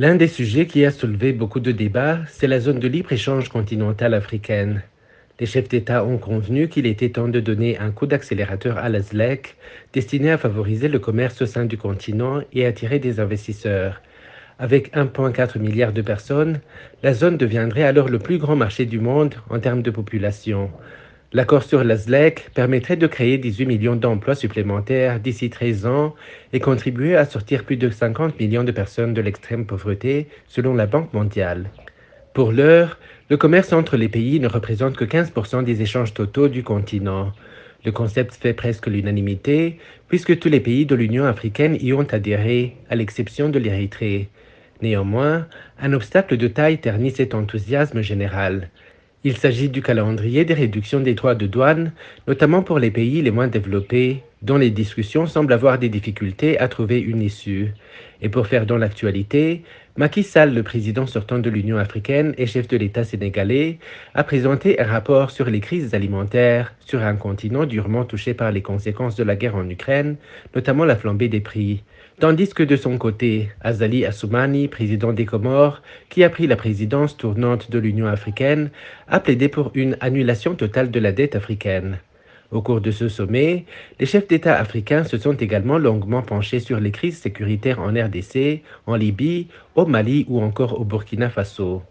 L'un des sujets qui a soulevé beaucoup de débats, c'est la zone de libre-échange continentale africaine. Les chefs d'État ont convenu qu'il était temps de donner un coup d'accélérateur à la ZLEC, destiné à favoriser le commerce au sein du continent et attirer des investisseurs. Avec 1,4 milliard de personnes, la zone deviendrait alors le plus grand marché du monde en termes de population. L'accord sur la ZLEC permettrait de créer 18 millions d'emplois supplémentaires d'ici 13 ans et contribuer à sortir plus de 50 millions de personnes de l'extrême pauvreté, selon la Banque mondiale. Pour l'heure, le commerce entre les pays ne représente que 15% des échanges totaux du continent. Le concept fait presque l'unanimité, puisque tous les pays de l'Union africaine y ont adhéré, à l'exception de l'Érythrée. Néanmoins, un obstacle de taille ternit cet enthousiasme général. Il s'agit du calendrier des réductions des droits de douane, notamment pour les pays les moins développés, dont les discussions semblent avoir des difficultés à trouver une issue. Et pour faire dans l'actualité, Macky Sall, le président sortant de l'Union africaine et chef de l'État sénégalais, a présenté un rapport sur les crises alimentaires sur un continent durement touché par les conséquences de la guerre en Ukraine, notamment la flambée des prix. Tandis que de son côté, Azali Assoumani, président des Comores, qui a pris la présidence tournante de l'Union africaine, a plaidé pour une annulation totale de la dette africaine. Au cours de ce sommet, les chefs d'État africains se sont également longuement penchés sur les crises sécuritaires en RDC, en Libye, au Mali ou encore au Burkina Faso.